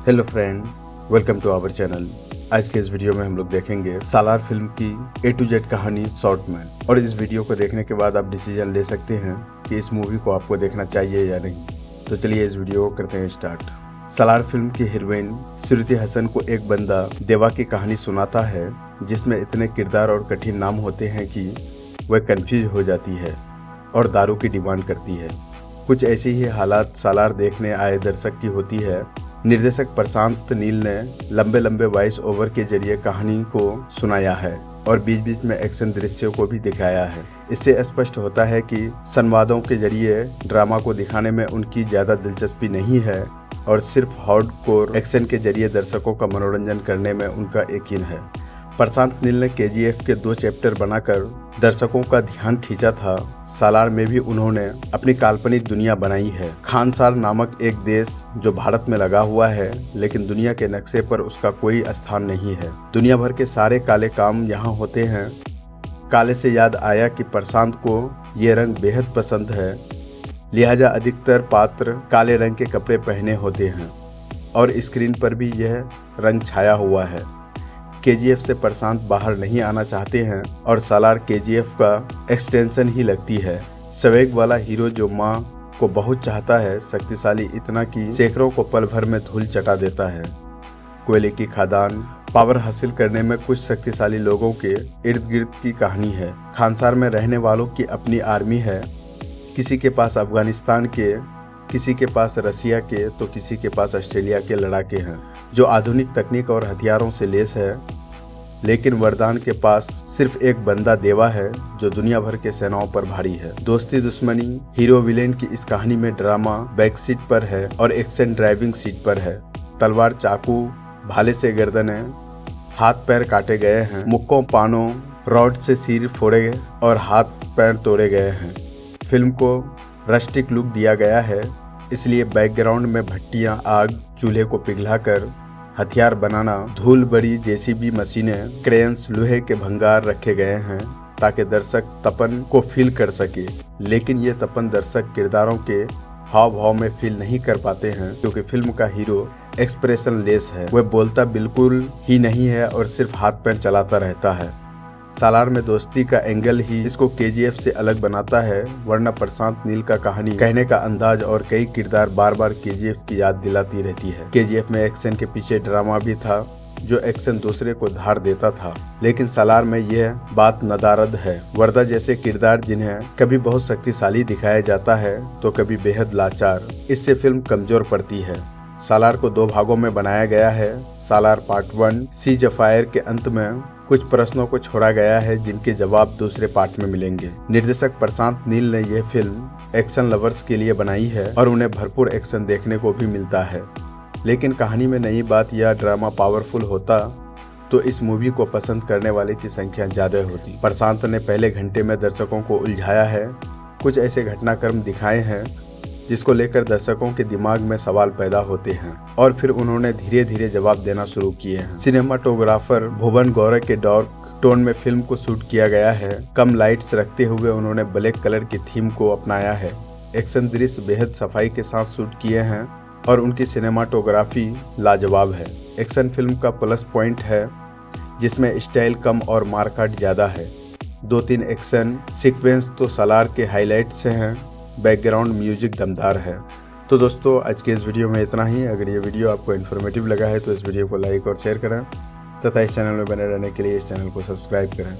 Hello friend, welcome to our channel. आज के इस वीडियो में हम लोग देखेंगे सालार फिल्म की A to Z कहानी शॉर्ट में। और इस वीडियो को देखने के बाद आप डिसीजन ले सकते हैं कि इस मूवी को आपको देखना चाहिए या नहीं। तो चलिए इस वीडियो को करते हैं स्टार्ट। सालार फिल्म की हीरोइन श्रुति हसन को एक बंदा देवा की कहानी सुनाता है जिसमें इतने किरदार और कठिन नाम होते हैं कि वह कंफ्यूज हो जाती है और दारू की डिमांड करती है। कुछ ऐसी ही हालात सालार देखने आए दर्शक की होती है। निर्देशक प्रशांत नील ने लंबे लंबे वॉइस ओवर के जरिए कहानी को सुनाया है और बीच बीच में एक्शन दृश्यों को भी दिखाया है। इससे स्पष्ट होता है कि संवादों के जरिए ड्रामा को दिखाने में उनकी ज्यादा दिलचस्पी नहीं है और सिर्फ हार्डकोर एक्शन के जरिए दर्शकों का मनोरंजन करने में उनका यकीन है। प्रशांत नील ने KGF के 2 चैप्टर बनाकर दर्शकों का ध्यान खींचा था। सालार में भी उन्होंने अपनी काल्पनिक दुनिया बनाई है। खानसार नामक एक देश जो भारत में लगा हुआ है, लेकिन दुनिया के नक्शे पर उसका कोई स्थान नहीं है। दुनिया भर के सारे काले काम यहाँ होते हैं। काले से याद आया कि प्रशांत को ये रंग बेहद पसंद है, लिहाजा अधिकतर पात्र काले रंग के कपड़े पहने होते हैं और स्क्रीन पर भी यह रंग छाया हुआ है। KGF से प्रशांत बाहर नहीं आना चाहते हैं और सालार KGF का एक्सटेंशन ही लगती है। स्वैग वाला हीरो जो माँ को बहुत चाहता है, शक्तिशाली इतना कि सैकड़ों को पल भर में धूल चटा देता है। कोयले की खदान पावर हासिल करने में कुछ शक्तिशाली लोगों के इर्द गिर्द की कहानी है। खानसार में रहने वालों की अपनी आर्मी है। किसी के पास अफगानिस्तान के, किसी के पास रसिया के, तो किसी के पास ऑस्ट्रेलिया के लड़ाके हैं जो आधुनिक तकनीक और हथियारों से लैस है। लेकिन वरदान के पास सिर्फ एक बंदा देवा है जो दुनिया भर के सेनाओं पर भारी है। दोस्ती दुश्मनी हीरो विलेन की इस कहानी में ड्रामा बैक सीट पर है और एक्शन ड्राइविंग सीट पर है। तलवार, चाकू, भाले से गर्दनें, हाथ पैर काटे गए हैं। मुक्कों पानों रॉड से सिर फोड़े गए और हाथ पैर तोड़े गए हैं। फिल्म को रस्टिक लुक दिया गया है, इसलिए बैकग्राउंड में भट्टियां, आग, चूल्हे को पिघलाकर हथियार बनाना, धूल बड़ी JCB मशीनें, क्रेन्स, लोहे के भंगार रखे गए हैं ताकि दर्शक तपन को फील कर सके। लेकिन ये तपन दर्शक किरदारों के हाव भाव में फील नहीं कर पाते हैं क्योंकि फिल्म का हीरो एक्सप्रेशन लेस है। वह बोलता बिल्कुल ही नहीं है और सिर्फ हाथ पैर चलाता रहता है। सालार में दोस्ती का एंगल ही इसको KGF से अलग बनाता है, वरना प्रशांत नील का कहानी कहने का अंदाज और कई किरदार बार बार KGF की याद दिलाती रहती है। KGF में एक्शन के पीछे ड्रामा भी था जो एक्शन दूसरे को धार देता था, लेकिन सालार में यह बात नदारद है। वर्दा जैसे किरदार जिन्हें कभी बहुत शक्तिशाली दिखाया जाता है तो कभी बेहद लाचार, इससे फिल्म कमजोर पड़ती है। सालार को 2 भागों में बनाया गया है। सालार पार्ट 1 सीज ऑफ फायर के अंत में कुछ प्रश्नों को छोड़ा गया है जिनके जवाब दूसरे पार्ट में मिलेंगे। निर्देशक प्रशांत नील ने यह फिल्म एक्शन लवर्स के लिए बनाई है और उन्हें भरपूर एक्शन देखने को भी मिलता है। लेकिन कहानी में नई बात या ड्रामा पावरफुल होता तो इस मूवी को पसंद करने वाले की संख्या ज्यादा होती। प्रशांत ने पहले घंटे में दर्शकों को उलझाया है। कुछ ऐसे घटनाक्रम दिखाए हैं जिसको लेकर दर्शकों के दिमाग में सवाल पैदा होते हैं और फिर उन्होंने धीरे धीरे जवाब देना शुरू किए हैं। सिनेमाटोग्राफर भुवन गौरव के डार्क टोन में फिल्म को शूट किया गया है। कम लाइट्स रखते हुए उन्होंने ब्लैक कलर की थीम को अपनाया है। एक्शन दृश्य बेहद सफाई के साथ शूट किए हैं और उनकी सिनेमाटोग्राफी लाजवाब है। एक्शन फिल्म का प्लस पॉइंट है जिसमें स्टाइल कम और मारकाट ज्यादा है। 2-3 एक्शन सीक्वेंस तो सालार के हाईलाइट से हैं। बैकग्राउंड म्यूजिक दमदार है। तो दोस्तों, आज के इस वीडियो में इतना ही। अगर ये वीडियो आपको इन्फॉर्मेटिव लगा है तो इस वीडियो को लाइक और शेयर करें तथा इस चैनल में बने रहने के लिए इस चैनल को सब्सक्राइब करें।